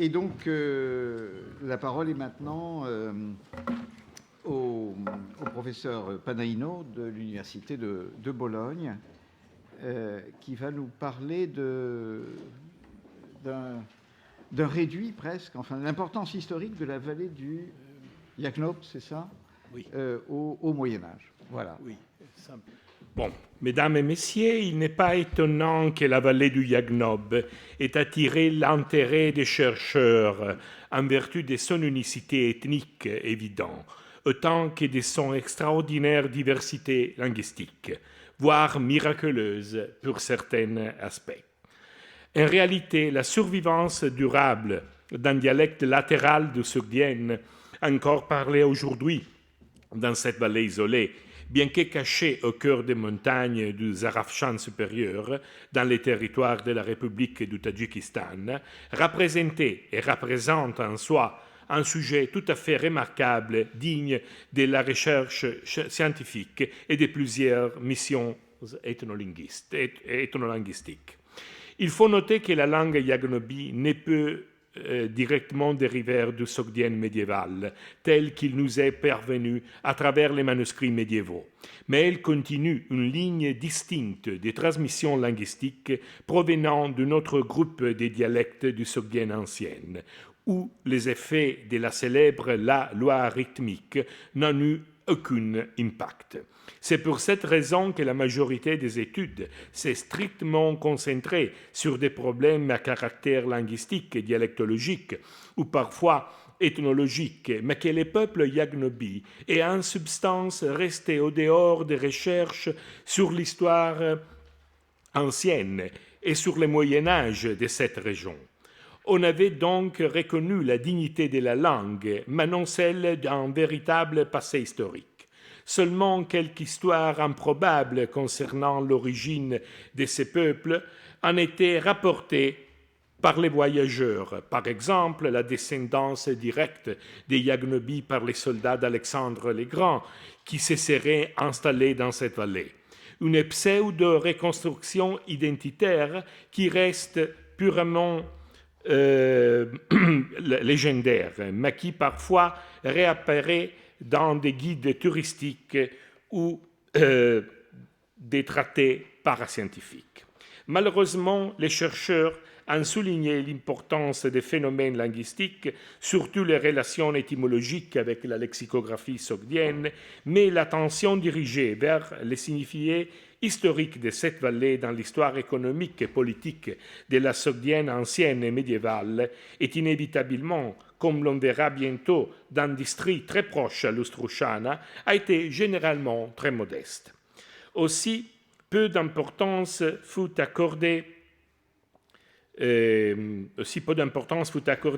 Et donc, la parole est maintenant au professeur Panaino de l'Université de Bologne, qui va nous parler d'un réduit presque, enfin, l'importance historique de la vallée du Yagnob, c'est ça? Oui. Au Moyen-Âge. Voilà. Oui. Bon, mesdames et messieurs, il n'est pas étonnant que la vallée du Yagnob ait attiré l'intérêt des chercheurs en vertu de son unicité ethnique évidente, autant que de son extraordinaire diversité linguistique, voire miraculeuse pour certains aspects. En réalité, la survivance durable d'un dialecte latéral du sogdien, encore parlé aujourd'hui dans cette vallée isolée, bien que cachée au cœur des montagnes du Zarafshan supérieur, dans les territoires de la République du Tadjikistan, représentait et représente en soi un sujet tout à fait remarquable, digne de la recherche scientifique et de plusieurs missions ethnolinguistiques. Il faut noter que la langue yagnobi ne peut directement dériver du sogdien médiéval, tel qu'il nous est parvenu à travers les manuscrits médiévaux. Mais elle continue une ligne distincte de transmission linguistique provenant d'un autre groupe des dialectes du sogdien ancien, où les effets de la célèbre loi rythmique n'ont eu aucun impact. C'est pour cette raison que la majorité des études s'est strictement concentrée sur des problèmes à caractère linguistique et dialectologique, ou parfois ethnologique, mais que les peuples yagnobi est en substance resté au dehors des recherches sur l'histoire ancienne et sur le Moyen Âge de cette région. On avait donc reconnu la dignité de la langue, mais non celle d'un véritable passé historique. Seulement quelques histoires improbables concernant l'origine de ces peuples en étaient rapportées par les voyageurs. Par exemple, la descendance directe des Yagnobi par les soldats d'Alexandre le Grand qui se seraient installés dans cette vallée. Une pseudo-reconstruction identitaire qui reste purement légendaire, mais qui parfois réapparaît dans des guides touristiques ou des traités parascientifiques. Malheureusement, les chercheurs ont souligné l'importance des phénomènes linguistiques, surtout les relations étymologiques avec la lexicographie sogdienne, mais l'attention dirigée vers les signifiés historiques de cette vallée dans l'histoire économique et politique de la sogdienne ancienne et médiévale est inévitablement, comme l'on verra bientôt dans districts très proches à l'Ostrushana, a été généralement très modeste. Aussi, peu d'importance fut accordée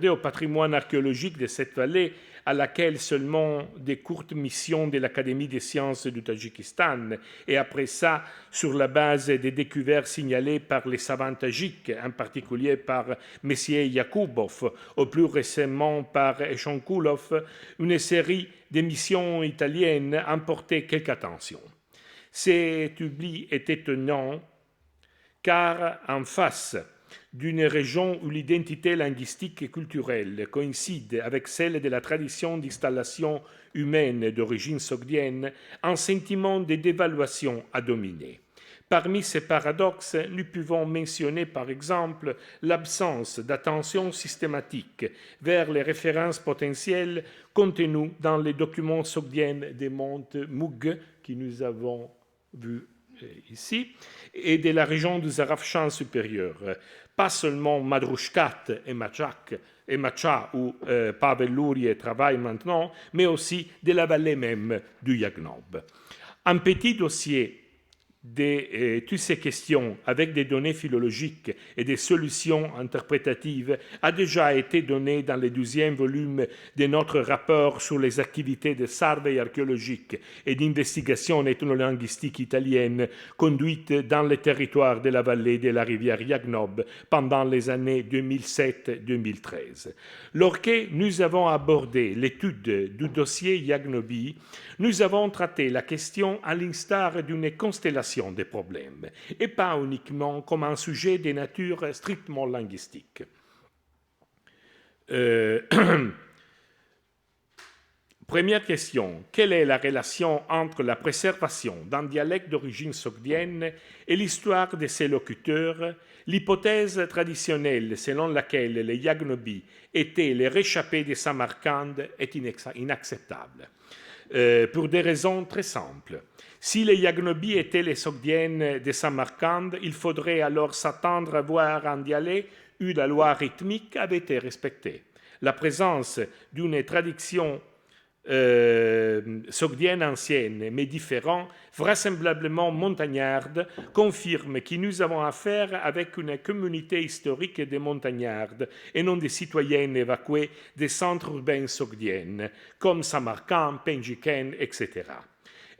au patrimoine archéologique de cette vallée, à laquelle seulement des courtes missions de l'Académie des sciences du Tadjikistan, et après ça, sur la base des découvertes signalées par les savants tadjiks, en particulier par M. Yakoubov, ou plus récemment par Eshonkoulov, une série d'émissions italiennes ont porté quelque attention. Cet oubli est étonnant, car en face d'une région où l'identité linguistique et culturelle coïncide avec celle de la tradition d'installation humaine d'origine sogdienne, un sentiment de dévaluation a dominé. Parmi ces paradoxes, nous pouvons mentionner par exemple l'absence d'attention systématique vers les références potentielles contenues dans les documents sogdiens des monts Moug que nous avons vus ici, et de la région du Zarafshan supérieur. Pas seulement Madrouchkat et Macha où Pavel Lurie travaille maintenant, mais aussi de la vallée même du Yagnob. Un petit dossier de toutes ces questions avec des données philologiques et des solutions interprétatives a déjà été donné dans le 12e volume de notre rapport sur les activités de survey archéologique et d'investigation ethnolinguistique italienne conduites dans les territoires de la vallée de la rivière Yagnob pendant les années 2007-2013. Lorsque nous avons abordé l'étude du dossier Yagnobi, nous avons traité la question à l'instar d'une constellation des problèmes, et pas uniquement comme un sujet de nature strictement linguistique. Première question, quelle est la relation entre la préservation d'un dialecte d'origine sogdienne et l'histoire de ses locuteurs? L'hypothèse traditionnelle selon laquelle les Yaghnobi étaient les réchappés de Samarcande est inacceptable, pour des raisons très simples. Si les Yaghnobi étaient les Sogdiennes de Samarcande, il faudrait alors s'attendre à voir un dialecte où la loi rythmique avait été respectée. La présence d'une tradition sogdienne ancienne, mais différente, vraisemblablement montagnarde, confirme que nous avons affaire avec une communauté historique des montagnardes et non des citoyennes évacuées des centres urbains sogdiennes, comme Samarcande, Penjiken, etc.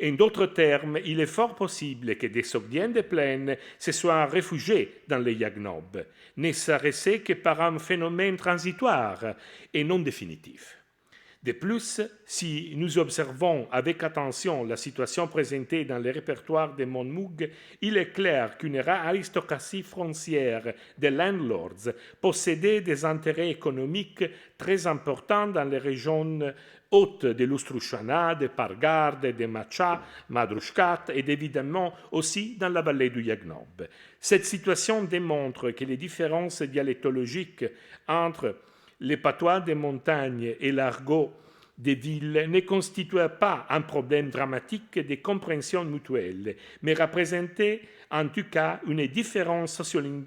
En d'autres termes, il est fort possible que des Sogdiennes de plaine se soient réfugiés dans les Yaghnob, ne serait-ce que par un phénomène transitoire et non définitif. De plus, si nous observons avec attention la situation présentée dans les répertoires des Monmoug, il est clair qu'une aristocratie foncière des landlords possédait des intérêts économiques très importants dans les régions hautes de l'Ustrushana, de Pargard, de Macha, Madrushkat et évidemment aussi dans la vallée du Yaghnob. Cette situation démontre que les différences dialectologiques entre les patois des montagnes et l'argot des villes ne constituaient pas un problème dramatique de compréhension mutuelle, mais représentaient en tout cas une différence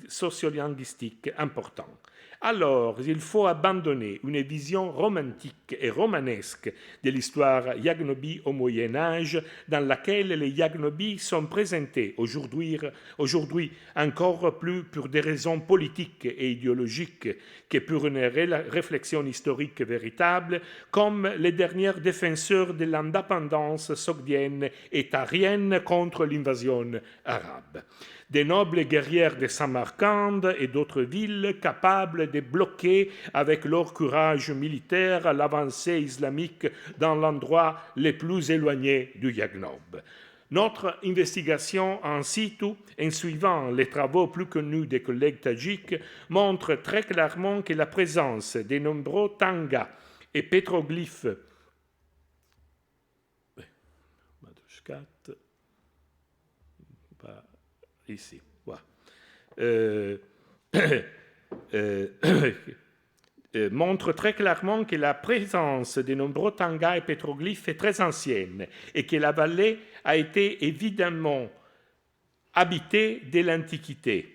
sociolinguistique importante. Alors, il faut abandonner une vision romantique et romanesque de l'histoire Yaghnobi au Moyen Âge, dans laquelle les Yaghnobi sont présentés aujourd'hui encore plus pour des raisons politiques et idéologiques que pour une réflexion historique véritable, comme les derniers défenseurs de l'indépendance sogdienne et tarienne contre l'invasion arabe. Des nobles guerrières de Samarcande et d'autres villes capables de bloquer avec leur courage militaire l'avancée islamique dans l'endroit le plus éloigné du Yaghnob. Notre investigation en situ, en suivant les travaux plus connus des collègues tadjiks, montre très clairement que la présence de nombreux tangas et pétroglyphes ici, voilà. Montre très clairement que la présence de nombreux tangas et pétroglyphes est très ancienne et que la vallée a été évidemment habitée dès l'Antiquité.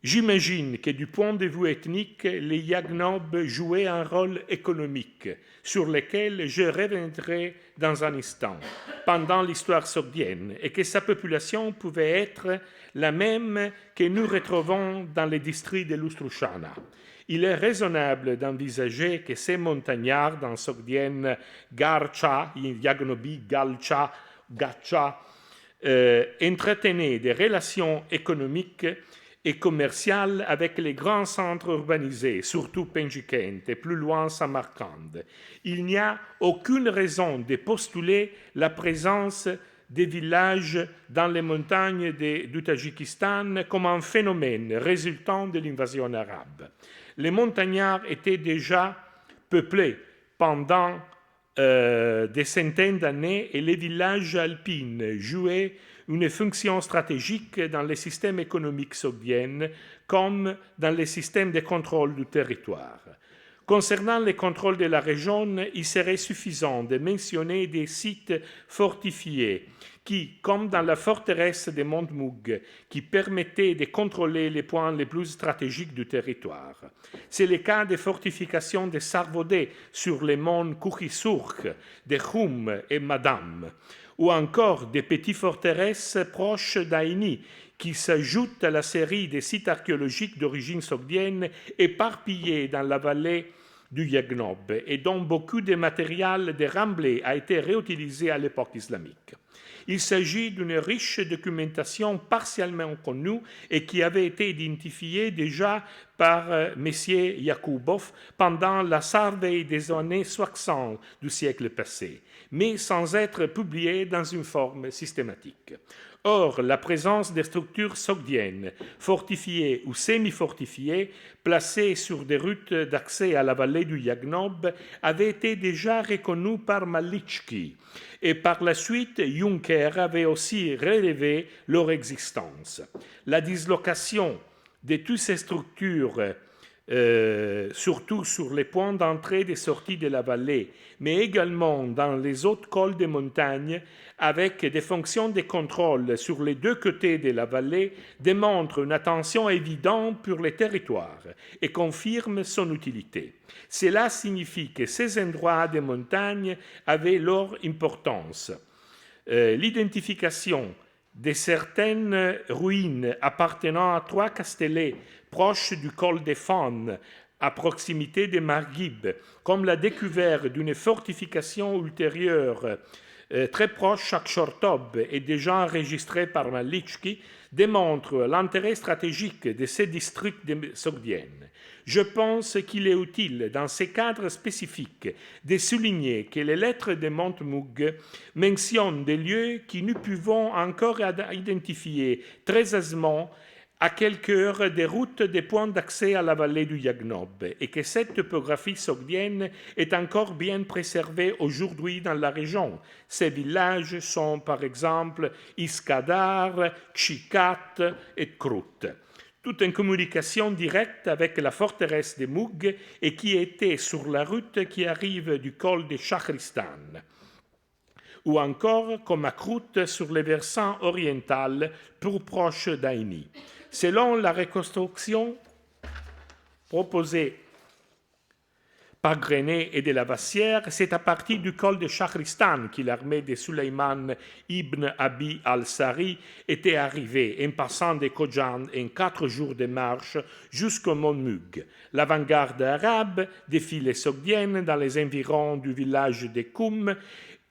J'imagine que du point de vue ethnique, les Yaghnob jouaient un rôle économique sur lequel je reviendrai dans un instant, pendant l'histoire sogdienne, et que sa population pouvait être la même que nous retrouvons dans les districts de l'Ustrushana. Il est raisonnable d'envisager que ces montagnards dans sogdienne Garcha, Yaghnobi, Galcha, Gacha, entretenaient des relations économiques et commerciales avec les grands centres urbanisés, surtout Penjiken et plus loin Samarcande. Il n'y a aucune raison de postuler la présence des villages dans les montagnes du Tadjikistan comme un phénomène résultant de l'invasion arabe. Les montagnards étaient déjà peuplés pendant des centaines d'années et les villages alpines jouaient une fonction stratégique dans les systèmes économiques sogdiennes comme dans les systèmes de contrôle du territoire. Concernant le contrôle de la région, il serait suffisant de mentionner des sites fortifiés qui, comme dans la forteresse de Montmoug, qui permettaient de contrôler les points les plus stratégiques du territoire. C'est le cas des fortifications de Sarvodé sur les monts Kouchisourk, de Khoum et Madame, ou encore des petites forteresses proches d'Aïni, qui s'ajoutent à la série des sites archéologiques d'origine sogdienne éparpillés dans la vallée du Yaghnob et dont beaucoup de matériel de Ramblay a été réutilisé à l'époque islamique. Il s'agit d'une riche documentation partiellement connue et qui avait été identifiée déjà par Messier Yakoubov pendant la surveille des années 60 du siècle passé, mais sans être publiée dans une forme systématique. Or, la présence des structures sogdiennes, fortifiées ou semi-fortifiées, placées sur des routes d'accès à la vallée du Yagnob, avait été déjà reconnue par Malichki, et par la suite, Juncker avait aussi relevé leur existence. La dislocation de toutes ces structures, surtout sur les points d'entrée et de sortie de la vallée, mais également dans les autres cols des montagnes, avec des fonctions de contrôle sur les deux côtés de la vallée, démontre une attention évidente pour les territoires et confirme son utilité. Cela signifie que ces endroits des montagnes avaient leur importance. L'identification de certaines ruines appartenant à 3 castellets proches du col des Faunes, à proximité de Margib, comme la découverte d'une fortification ultérieure très proche à Chortob et déjà enregistrée par Malichki, démontre l'intérêt stratégique de ces districts sogdiennes. Je pense qu'il est utile, dans ces cadres spécifiques, de souligner que les lettres de Montmoug mentionnent des lieux que nous pouvons encore identifier très aisément à quelques heures des routes des points d'accès à la vallée du Yagnob, et que cette topographie sogdienne est encore bien préservée aujourd'hui dans la région. Ces villages sont par exemple Iskadar, Chikat et Krut. Tout en communication directe avec la forteresse de Moug et qui était sur la route qui arrive du col de Shahristan, ou encore comme à Krut sur les versants oriental plus proche d'Aini. Selon la reconstruction proposée par Grenet et de la Vassière, c'est à partir du col de Shahristan que l'armée de Suleiman ibn Abi al-Sari était arrivée, en passant de Khojan en 4 jours de marche jusqu'au mont Mug. L'avant-garde arabe défie les Sogdiennes dans les environs du village de Koum,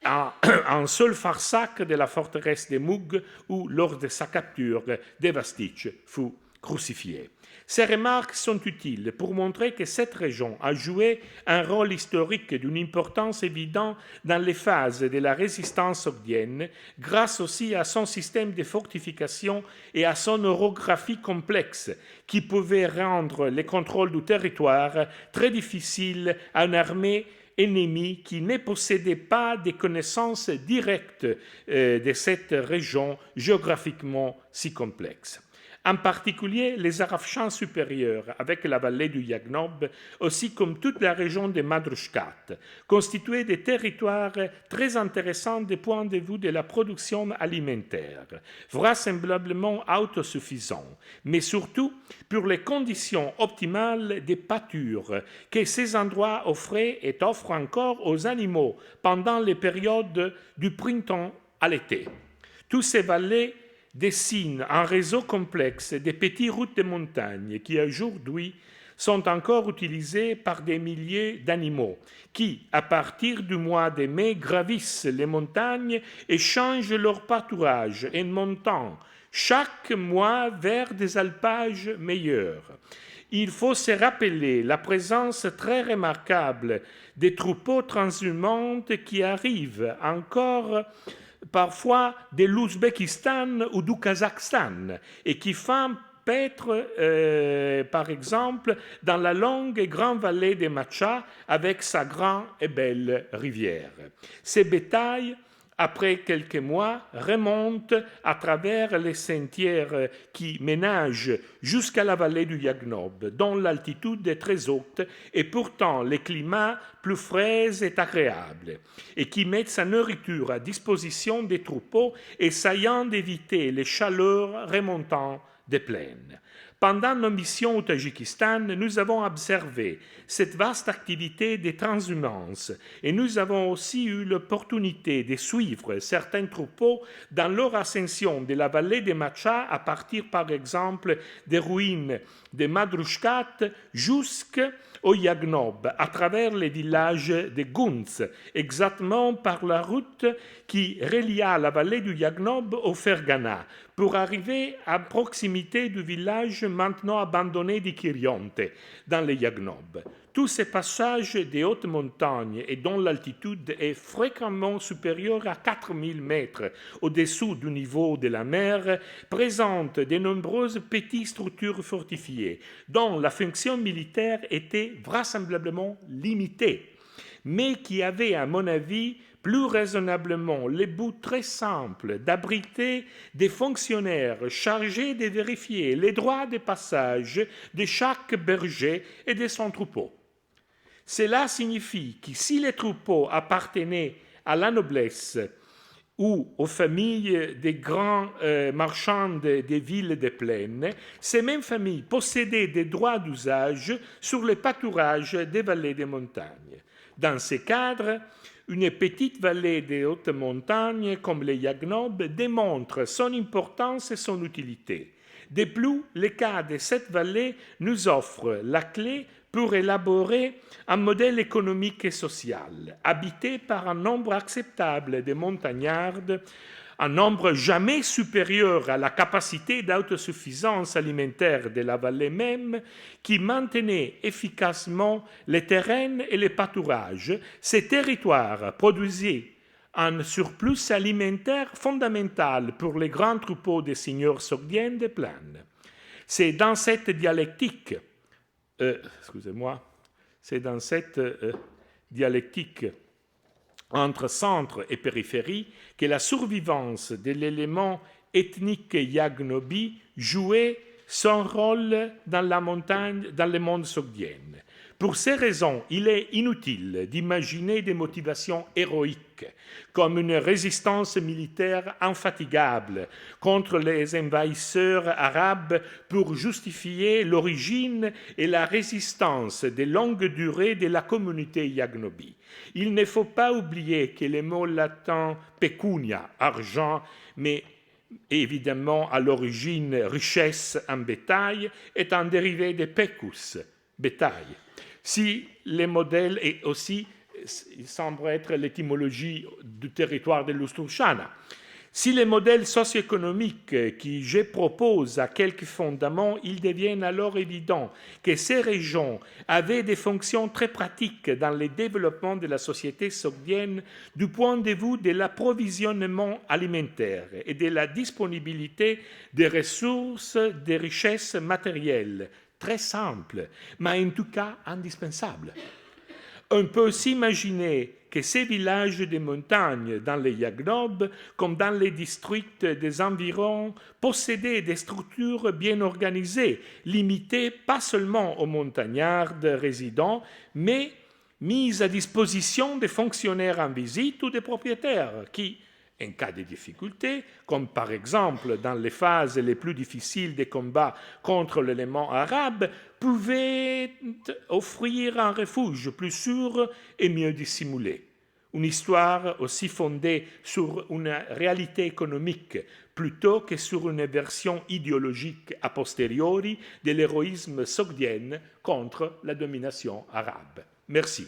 un seul farsac de la forteresse de Moug où, lors de sa capture, Devastich fut crucifié. Ces remarques sont utiles pour montrer que cette région a joué un rôle historique d'une importance évidente dans les phases de la résistance sogdienne, grâce aussi à son système de fortification et à son orographie complexe, qui pouvait rendre le contrôle du territoire très difficile à une armée ennemis qui ne possédaient pas des connaissances directes de cette région géographiquement si complexe. En particulier, les Arafchans supérieurs, avec la vallée du Yagnob, aussi comme toute la région de Madrushkat, constituaient des territoires très intéressants du point de vue de la production alimentaire, vraisemblablement autosuffisants, mais surtout pour les conditions optimales des pâtures que ces endroits offraient et offrent encore aux animaux pendant les périodes du printemps à l'été. Tous ces vallées dessinent un réseau complexe de petites routes de montagne qui aujourd'hui sont encore utilisées par des milliers d'animaux qui, à partir du mois de mai, gravissent les montagnes et changent leur pâturage en montant chaque mois vers des alpages meilleurs. Il faut se rappeler la présence très remarquable des troupeaux transhumantes qui arrivent encore parfois de l'Ouzbékistan ou du Kazakhstan et qui font paître, par exemple, dans la longue et grande vallée de Macha avec sa grande et belle rivière. Ces bétails, après quelques mois, remontent à travers les sentiers qui ménagent jusqu'à la vallée du Yagnob, dont l'altitude est très haute et pourtant le climat plus frais est agréable, et qui mettent sa nourriture à disposition des troupeaux, essayant d'éviter les chaleurs remontant des plaines. Pendant nos missions au Tadjikistan, nous avons observé cette vaste activité des transhumances et nous avons aussi eu l'opportunité de suivre certains troupeaux dans leur ascension de la vallée de Macha à partir par exemple des ruines de Madrushkat jusqu'aux au Yagnob à travers les villages de Gunz, exactement par la route qui relia la vallée du Yagnob au Fergana, pour arriver à proximité du village maintenant abandonné de Kirionte, dans le Yagnob. Tous ces passages des hautes montagnes et dont l'altitude est fréquemment supérieure à 4000 mètres au-dessous du niveau de la mer présentent de nombreuses petites structures fortifiées dont la fonction militaire était vraisemblablement limitée, mais qui avaient, à mon avis, plus raisonnablement le but très simple d'abriter des fonctionnaires chargés de vérifier les droits de passage de chaque berger et de son troupeau. Cela signifie que si les troupeaux appartenaient à la noblesse ou aux familles des grands marchands des villes des plaines, ces mêmes familles possédaient des droits d'usage sur les pâturages des vallées des montagnes. Dans ce cadre, une petite vallée des hautes montagnes comme le Yagnob démontre son importance et son utilité. De plus, le cas de cette vallée nous offre la clé pour élaborer un modèle économique et social, habité par un nombre acceptable de montagnards, un nombre jamais supérieur à la capacité d'autosuffisance alimentaire de la vallée même, qui maintenait efficacement les terrains et les pâturages. Ces territoires produisaient un surplus alimentaire fondamental pour les grands troupeaux des seigneurs sogdiens des plaines. C'est dans cette dialectique entre centre et périphérie que la survivance de l'élément ethnique yagnobi jouait son rôle dans la montagne, dans le monde sogdien. Pour ces raisons, il est inutile d'imaginer des motivations héroïques, comme une résistance militaire infatigable contre les envahisseurs arabes pour justifier l'origine et la résistance de longue durée de la communauté yagnobi. Il ne faut pas oublier que le mot latin pecunia, argent, mais évidemment à l'origine richesse en bétail, est un dérivé de pecus, bétail. Si les modèles, et aussi, il semble être l'étymologie du territoire de l'Ustrushana, si les modèles socio-économiques que je propose à quelques fondements, il devient alors évident que ces régions avaient des fonctions très pratiques dans le développement de la société sogdienne du point de vue de l'approvisionnement alimentaire et de la disponibilité des ressources, des richesses matérielles, très simple, mais en tout cas indispensable. On peut s'imaginer que ces villages de montagne dans les Yagnob, comme dans les districts des environs, possédaient des structures bien organisées, limitées pas seulement aux montagnards résidents, mais mises à disposition des fonctionnaires en visite ou des propriétaires qui, en cas de difficulté, comme par exemple dans les phases les plus difficiles des combats contre l'élément arabe, pouvaient offrir un refuge plus sûr et mieux dissimulé. Une histoire aussi fondée sur une réalité économique plutôt que sur une version idéologique a posteriori de l'héroïsme sogdien contre la domination arabe. Merci.